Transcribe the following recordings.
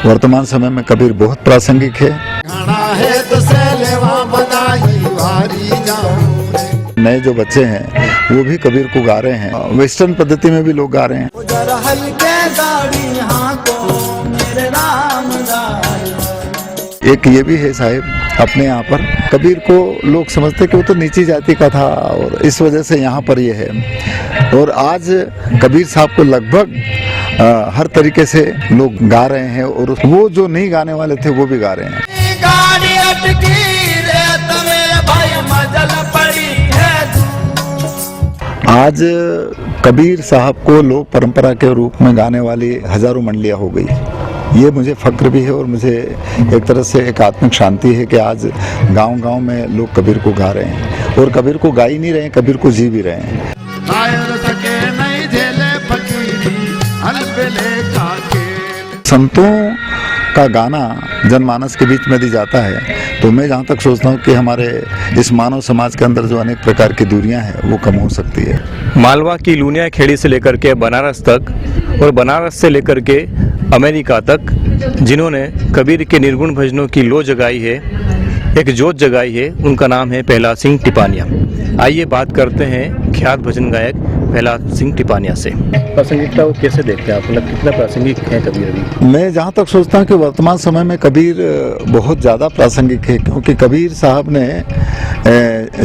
वर्तमान समय में कबीर बहुत प्रासंगिक है। नए जो बच्चे हैं वो भी कबीर को गा रहे हैं, वेस्टर्न पद्धति में भी लोग गा रहे हैं। एक ये भी है साहिब, अपने यहाँ पर कबीर को लोग समझते कि वो तो नीची जाति का था और इस वजह से यहाँ पर ये है। और आज कबीर साहब को लगभग हर तरीके से लोग गा रहे हैं और वो जो नहीं गाने वाले थे वो भी गा रहे हैं। आज कबीर साहब को लोक परंपरा के रूप में गाने वाली हजारों मंडलियां हो गई। ये मुझे फक्र भी है और मुझे एक तरह से एक आत्मिक शांति है कि आज गांव-गांव में लोग कबीर को गा रहे हैं और कबीर को गा ही नहीं रहे हैं, कबीर को जी भी रहे हैं। संतों का गाना जनमानस के बीच में दी जाता है, तो मैं जहाँ तक सोचता हूँ कि हमारे इस मानव समाज के अंदर जो अनेक प्रकार की दूरियां हैं वो कम हो सकती है। मालवा की लूनिया खेड़ी से लेकर के बनारस तक और बनारस से लेकर के अमेरिका तक जिन्होंने कबीर के निर्गुण भजनों की लो जगाई है, एक जोत जगाई है, उनका नाम है प्रहलाद सिंह टिपानिया। आइए बात करते हैं ख्यात भजन गायक प्रहलाद सिंह टिपानिया से। प्रासंगिकता को कैसे देखते हैं आप, मतलब कितना प्रासंगिक है कबीर अभी? मैं जहाँ तक सोचता हूँ कि वर्तमान समय में कबीर बहुत ज़्यादा प्रासंगिक है, क्योंकि कबीर साहब ने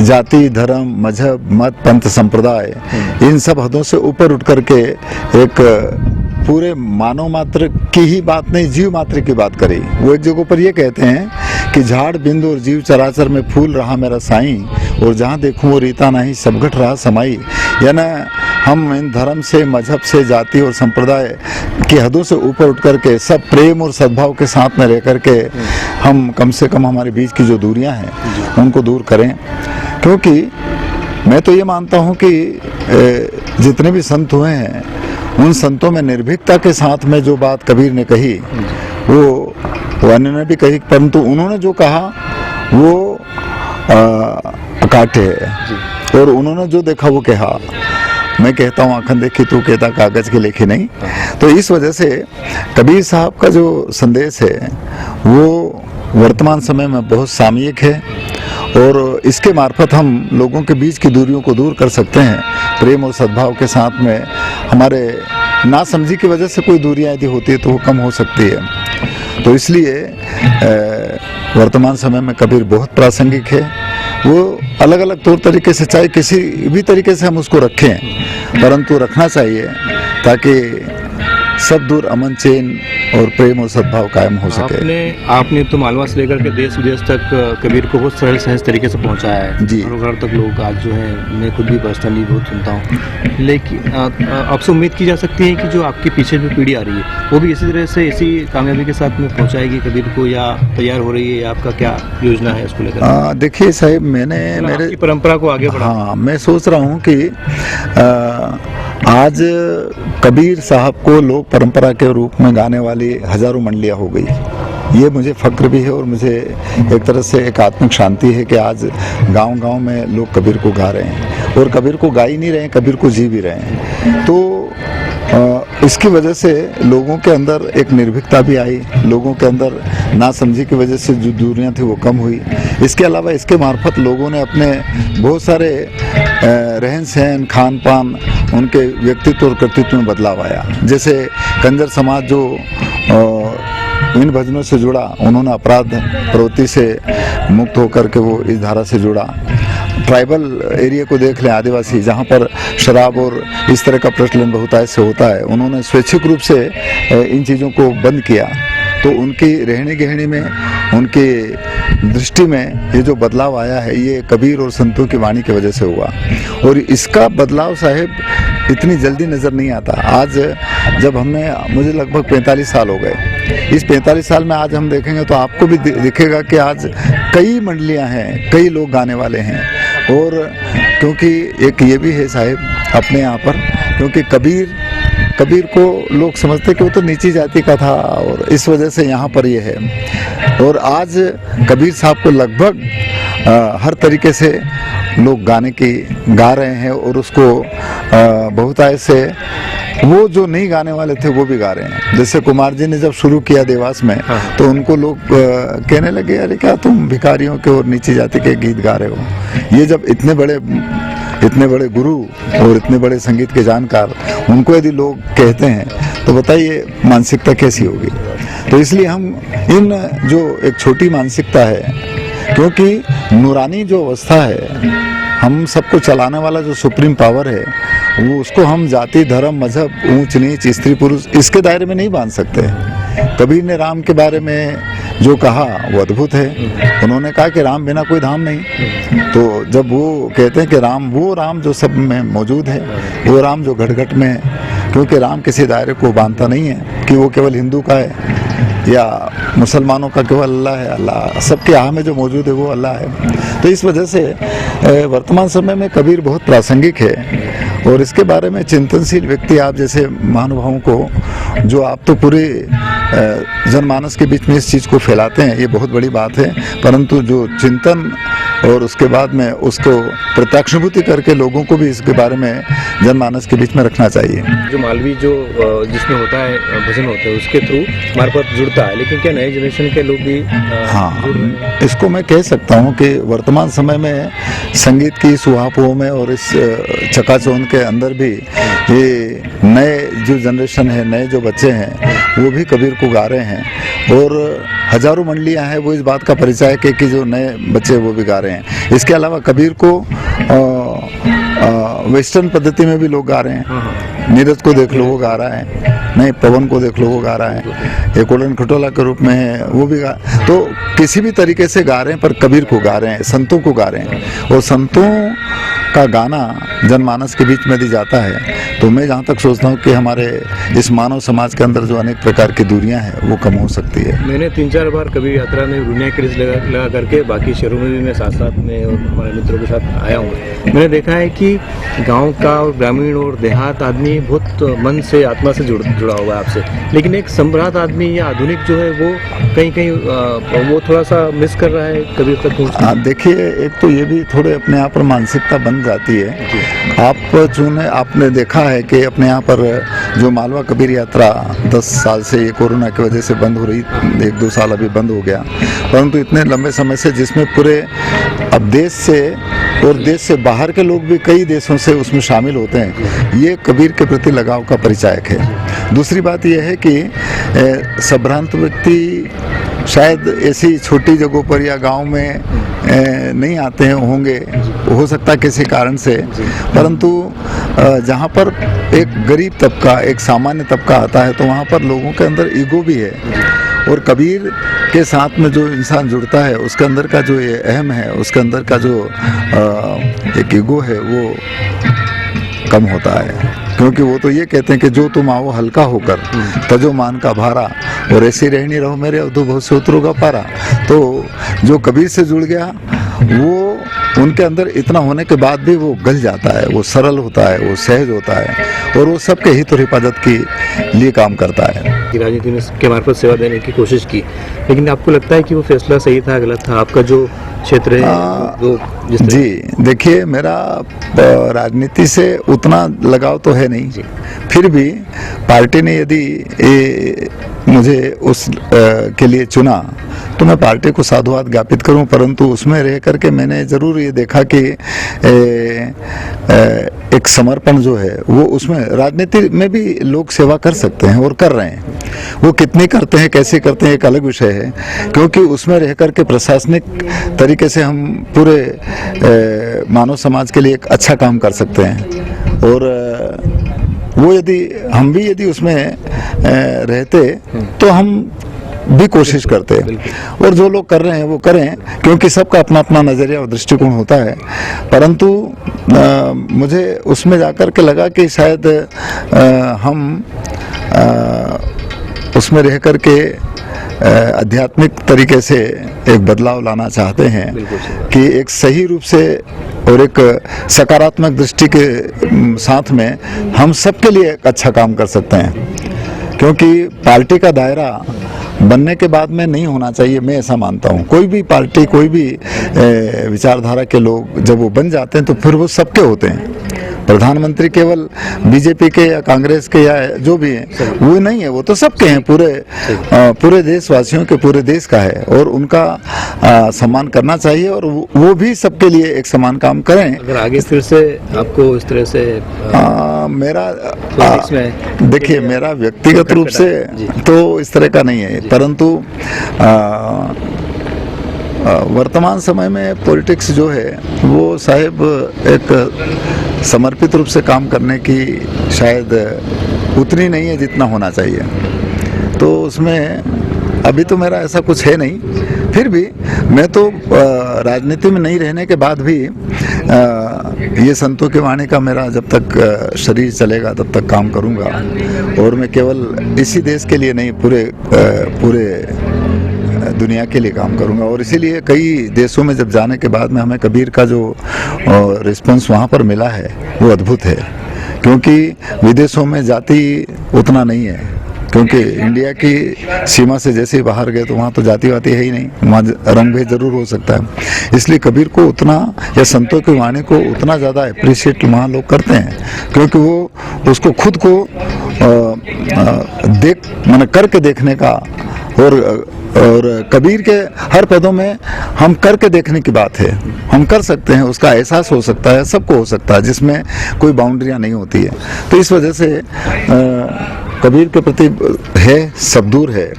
जाति, धर्म, मजहब, मत, पंथ, संप्रदाय इन सब हदों से ऊपर उठ करके एक पूरे मानव मात्र की ही बात नहीं, जीव मात्र की बात करी। वो एक जगह पर ये कहते हैं कि झाड़ बिंद और जीव चराचर में फूल रहा मेरा साईं, और जहाँ देखूं वो रीता नहीं सब घट रहा समाई। यानी हम इन धर्म से, मजहब से, जाति और संप्रदाय की हदों से ऊपर उठ करके सब प्रेम और सद्भाव के साथ में रह करके हम कम से कम हमारे बीच की जो दूरियां हैं उनको दूर करें। क्योंकि मैं तो ये मानता हूँ कि जितने भी संत हुए हैं उन संतों में निर्भीकता के साथ में जो बात कबीर ने कही वो अन्य ने भी कही, परंतु उन्होंने जो कहा वो अकाट्य है और उन्होंने जो देखा वो कहा। मैं कहता हूँ आँखन देखी तू कहता कागज के लेखे नहीं। तो इस वजह से कबीर साहब का जो संदेश है वो वर्तमान समय में बहुत सामयिक है और इसके मार्फत हम लोगों के बीच की दूरियों को दूर कर सकते हैं। प्रेम और सद्भाव के साथ में हमारे नासमझी की वजह से कोई दूरियां यदि होती है तो वो कम हो सकती है। तो इसलिए वर्तमान समय में कबीर बहुत प्रासंगिक है। वो अलग अलग तौर तरीके से, चाहे किसी भी तरीके से हम उसको रखें, परंतु रखना चाहिए ताकि सब दूर अमन, चैन और प्रेम और सद्भाव कायम हो सके। आपने तो मालवा से लेकर के देश विदेश तक कबीर को बहुत सरल सहज तरीके से पहुंचाया है जी। घर घर तक लोग आज जो है, मैं खुद भी पर्सनली बहुत सुनता हूं। लेकिन आपसे उम्मीद की जा सकती है कि जो आपके पीछे जो पीढ़ी आ रही है वो भी इसी तरह से, इसी कामयाबी के साथ में पहुँचाएगी कबीर को, या तैयार हो रही है? आपका क्या योजना है उसको लेकर? देखिए साहिब, मैंने मेरे परंपरा को आगे बढ़ा, हाँ, मैं सोच रहा हूँ कि आज कबीर साहब को लोक परंपरा के रूप में गाने वाली हजारों मंडलियां हो गई। ये मुझे फक्र भी है और मुझे एक तरह से एक आत्मिक शांति है कि आज गांव-गांव में लोग कबीर को गा रहे हैं और कबीर को गा ही नहीं रहे हैं, कबीर को जी भी रहे हैं। तो इसकी वजह से लोगों के अंदर एक निर्भीकता भी आई, लोगों के अंदर नासमझी की वजह से जो दूरियां थी वो कम हुई। इसके अलावा इसके मार्फत लोगों ने अपने बहुत सारे रहन सहन, खान पान, उनके व्यक्तित्व और कृतित्व में बदलाव आया। जैसे कंजर समाज जो इन भजनों से जुड़ा, उन्होंने अपराध प्रवृत्ति से मुक्त होकर के वो इस धारा से जुड़ा। ट्राइबल एरिया को देख लें, आदिवासी, जहाँ पर शराब और इस तरह का प्रचलन बहुतायत से होता है, उन्होंने स्वैच्छिक रूप से इन चीज़ों को बंद किया। तो उनकी रहनी गहनी में, उनकी दृष्टि में ये जो बदलाव आया है ये कबीर और संतों की वाणी की वजह से हुआ। और इसका बदलाव साहिब इतनी जल्दी नज़र नहीं आता। आज जब मुझे लगभग 45 साल हो गए, इस 45 साल में आज हम देखेंगे तो आपको भी दिखेगा कि आज कई मंडलियां हैं, कई लोग गाने वाले हैं। और क्योंकि एक ये भी है साहिब अपने यहाँ पर, क्योंकि कबीर कबीर को लोग समझते कि वो तो नीची जाति का था और इस वजह से यहाँ पर ये है। और आज कबीर साहब को लगभग हर तरीके से लोग गाने की गा रहे हैं और उसको बहुतायत से वो जो नहीं गाने वाले थे वो भी गा रहे हैं। जैसे कुमार जी ने जब शुरू किया देवास में, तो उनको लोग कहने लगे अरे क्या तुम भिखारियों के और नीची जाति के गीत गा रहे हो। ये जब इतने बड़े गुरु और इतने बड़े संगीत के जानकार उनको यदि लोग कहते हैं तो बताइए मानसिकता कैसी होगी। तो इसलिए हम इन जो एक छोटी मानसिकता है, क्योंकि नूरानी जो अवस्था है, हम सबको चलाने वाला जो सुप्रीम पावर है, वो उसको हम जाति धर्म मजहब ऊंच नीच स्त्री पुरुष इसके दायरे में नहीं बांध सकते। कबीर ने राम के बारे में जो कहा वो अद्भुत है। उन्होंने कहा कि राम बिना कोई धाम नहीं। तो जब वो कहते हैं कि राम वो राम जो सब में मौजूद है, वो राम जो घट घट में है, क्योंकि राम किसी दायरे को बांधता नहीं है कि वो केवल हिंदू का है या मुसलमानों का केवल अल्लाह है। अल्लाह सबके यहाँ में जो मौजूद है वो अल्लाह है। तो इस वजह से वर्तमान समय में कबीर बहुत प्रासंगिक है और इसके बारे में चिंतनशील व्यक्ति आप जैसे महानुभावों को, जो आप तो पूरे जनमानस के बीच में इस चीज़ को फैलाते हैं, ये बहुत बड़ी बात है। परंतु जो चिंतन और उसके बाद में उसको प्रत्यक्षानुभूति करके लोगों को भी इसके बारे में जनमानस के बीच में रखना चाहिए। जो मालवी जो जिसमें होता है भजन होते हैं उसके थ्रू हमारे पास जुड़ता है, लेकिन क्या नए जनरेशन के लोग भी हाँ, इसको मैं कह सकता हूँ कि वर्तमान समय में संगीत की सुहापों में और इस चकाचौंध के अंदर भी ये नए जो जनरेशन है, नए जो बच्चे हैं, वो भी कबीर को गा रहे हैं और हजारों मंडलियां हैं, वो इस बात का परिचय है कि जो नए बच्चे वो भी गा रहे हैं। इसके अलावा कबीर को वेस्टर्न पद्धति में भी लोग गा रहे हैं। नीरज को देख लो वो गा रहा है, नहीं पवन को देख लो वो गा रहा है, एक उड़न खटोला के रूप में है वो भी गा। तो किसी भी तरीके से गा रहे हैं पर कबीर को गा रहे हैं, संतों को गा रहे हैं। और संतों का गाना जनमानस के बीच में यदि जाता है तो मैं जहाँ तक सोचता हूँ कि हमारे इस मानव समाज के अंदर जो अनेक प्रकार की दूरियां हैं वो कम हो सकती है। मैंने 3-4 बार कबीर यात्रा में रुनिया क्रिज लगा करके बाकी शहरों में भी मैं साथ में और हमारे मित्रों के साथ आया हूँ। मैंने देखा है कि गांव का और ग्रामीण और देहात आदमी बहुत मन से आत्मा से जुड़ा हुआ है आपसे, लेकिन एक सम्राट आदमी या आधुनिक जो है वो कहीं वो थोड़ा सा मिस कर रहा है कबीर तक पहुँचना। देखिए, एक तो ये भी थोड़े अपने आप पर मानसिकता बन जाती है। आपने देखा है कि अपने यहाँ पर जो मालवा कबीर यात्रा 10 साल से ये कोरोना की वजह से बंद हो रही, 1-2 साल अभी बंद हो गया, परंतु इतने लंबे समय से जिसमें पूरे अब देश से और देश से बाहर के लोग भी कई देशों से उसमें शामिल होते हैं, ये कबीर के प्रति लगाव का परिचायक है। दूसरी बात यह है कि संभ्रांत व्यक्ति शायद ऐसी छोटी जगहों पर या गांव में नहीं आते हैं होंगे, हो सकता है किसी कारण से, परंतु जहाँ पर एक गरीब तबका, एक सामान्य तबका आता है तो वहाँ पर लोगों के अंदर ईगो भी है। और कबीर के साथ में जो इंसान जुड़ता है उसके अंदर का जो ये अहम है, उसके अंदर का जो एक ईगो है वो कम होता है। क्योंकि वो तो ये कहते हैं कि जो तुम आओ हल्का होकर तजो मान का भारा, और ऐसी रहनी रहो मेरे अवधु से उतरोगा पारा। तो जो कबीर से जुड़ गया वो उनके अंदर इतना होने के बाद भी वो गल जाता है, वो सरल होता है, वो सहज होता है और वो सबके हित और हिफाजत के लिए काम करता है। राजनीति में के मार्फत सेवा देने की कोशिश की, लेकिन आपको लगता है कि वो फैसला सही था गलत था? आपका जो क्षेत्र है जी, देखिए, मेरा राजनीति से उतना लगाव तो है नहीं, फिर भी पार्टी ने यदि मुझे उस के लिए चुना तो मैं पार्टी को साधुवाद ज्ञापित करूं, परंतु उसमें रह करके मैंने ज़रूर ये देखा कि एक समर्पण जो है वो उसमें राजनीति में भी लोग सेवा कर सकते हैं और कर रहे हैं। वो कितने करते हैं, कैसे करते हैं, एक अलग विषय है, क्योंकि उसमें रह करके प्रशासनिक तरीके से हम पूरे मानव समाज के लिए एक अच्छा काम कर सकते हैं। और वो हम भी उसमें रहते तो हम भी कोशिश करते हैं। और जो लोग कर रहे हैं वो करें, क्योंकि सबका अपना अपना नज़रिया और दृष्टिकोण होता है। परंतु मुझे उसमें जाकर के लगा कि शायद हम उसमें रह कर के आध्यात्मिक तरीके से एक बदलाव लाना चाहते हैं बिल्कुल सही बात। कि एक सही रूप से और एक सकारात्मक दृष्टि के साथ में हम सबके लिए एक अच्छा काम कर सकते हैं, क्योंकि पार्टी का दायरा बनने के बाद में नहीं होना चाहिए। मैं ऐसा मानता हूँ, कोई भी पार्टी, कोई भी विचारधारा के लोग जब वो बन जाते हैं तो फिर वो सबके होते हैं। प्रधानमंत्री केवल बीजेपी के या कांग्रेस के या जो भी हैं वो नहीं है, वो तो सबके हैं, पूरे देशवासियों के, पूरे देश का है, और उनका सम्मान करना चाहिए, और वो भी सबके लिए एक समान काम करें। अगर आगे फिर से आपको इस तरह से पॉलिटिक्स में देखिए, मेरा व्यक्तिगत रूप से तो इस तरह का नहीं है, परंतु वर्तमान समय में पॉलिटिक्स जो है वो साहिब एक समर्पित रूप से काम करने की शायद उतनी नहीं है जितना होना चाहिए। तो उसमें अभी तो मेरा ऐसा कुछ है नहीं, फिर भी मैं तो राजनीति में नहीं रहने के बाद भी ये संतों की वाणी का मेरा जब तक शरीर चलेगा तब तक काम करूंगा, और मैं केवल इसी देश के लिए नहीं, पूरे दुनिया के लिए काम करूंगा। और इसीलिए कई देशों में जब जाने के बाद में हमें कबीर का जो रिस्पांस वहाँ पर मिला है वो अद्भुत है, क्योंकि विदेशों में जाति उतना नहीं है, क्योंकि इंडिया की सीमा से जैसे ही बाहर गए तो वहाँ तो जाति वाति है ही नहीं, वहाँ रंग भेद जरूर हो सकता है। इसलिए कबीर को उतना, या संतों की वाणी को उतना ज़्यादा अप्रिशिएट वहाँ लोग करते हैं, क्योंकि वो उसको खुद को मैंने करके देखने का, और कबीर के हर पदों में हम करके देखने की बात है, हम कर सकते हैं, उसका एहसास हो सकता है, सबको हो सकता है, जिसमें कोई बाउंड्रियां नहीं होती है। तो इस वजह से कबीर के प्रति है, सब दूर है।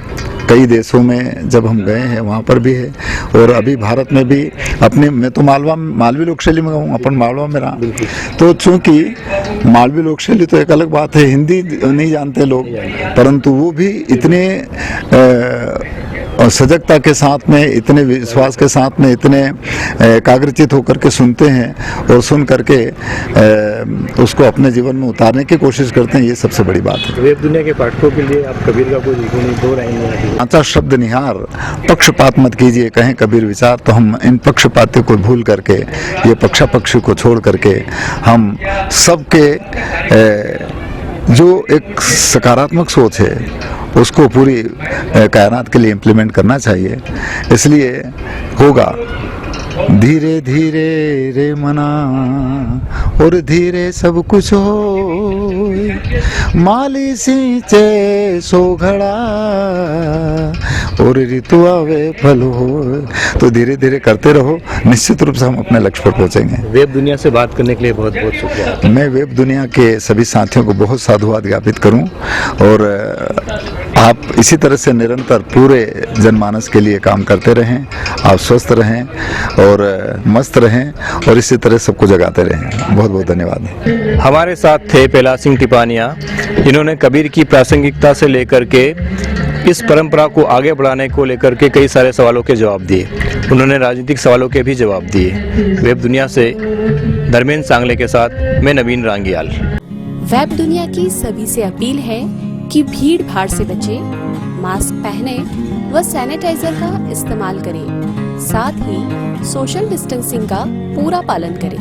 कई देशों में जब हम गए हैं वहाँ पर भी है, और अभी भारत में भी अपने, मैं तो मालवी लोक शैली में हूँ, अपन मालवा में रहा, तो चूंकि मालवी लोक शैली तो एक अलग बात है, हिंदी नहीं जानते लोग, परंतु वो भी इतने और सजगता के साथ में, इतने विश्वास के साथ में, इतने एकाग्रचित होकर के सुनते हैं, और सुन करके उसको अपने जीवन में उतारने की कोशिश करते हैं। ये सबसे बड़ी बात है। वेब दुनिया के पाठकों के लिए आप कबीर का कोई दो रहेंगे? अच्छा शब्द निहार, पक्षपात मत कीजिए, कहें कबीर विचार, तो हम इन पक्षपातियों को भूल करके, ये पक्षापक्षी को छोड़ करके, हम सबके जो एक सकारात्मक सोच है उसको पूरी कायनात के लिए इम्प्लीमेंट करना चाहिए। इसलिए होगा धीरे धीरे रे मना, और धीरे सब कुछ हो, माली सींचे सो घड़ा, और ऋतु आवे फल हो। तो धीरे धीरे करते रहो, निश्चित रूप से हम अपने लक्ष्य पर पहुंचेंगे। वेब दुनिया से बात करने के लिए बहुत बहुत शुक्रिया। मैं वेब दुनिया के सभी साथियों को बहुत साधुवाद ज्ञापित करूं, और आप इसी तरह से निरंतर पूरे जनमानस के लिए काम करते रहें। आप स्वस्थ रहें और मस्त रहें, और इसी तरह सबको जगाते रहें। बहुत बहुत धन्यवाद। हमारे साथ थे पेला सिंह टिपानिया, इन्होंने कबीर की प्रासंगिकता से लेकर के इस परंपरा को आगे बढ़ाने को लेकर के कई सारे सवालों के जवाब दिए। उन्होंने राजनीतिक सवालों के भी जवाब दिए। वेब दुनिया से धर्मेंद्र सांगले के साथ मैं नवीन रांगियाल। वेब दुनिया की सभी से अपील है कि भीड़ भाड़ से बचें, मास्क पहने व सैनिटाइजर का इस्तेमाल करें, साथ ही सोशल डिस्टेंसिंग का पूरा पालन करें।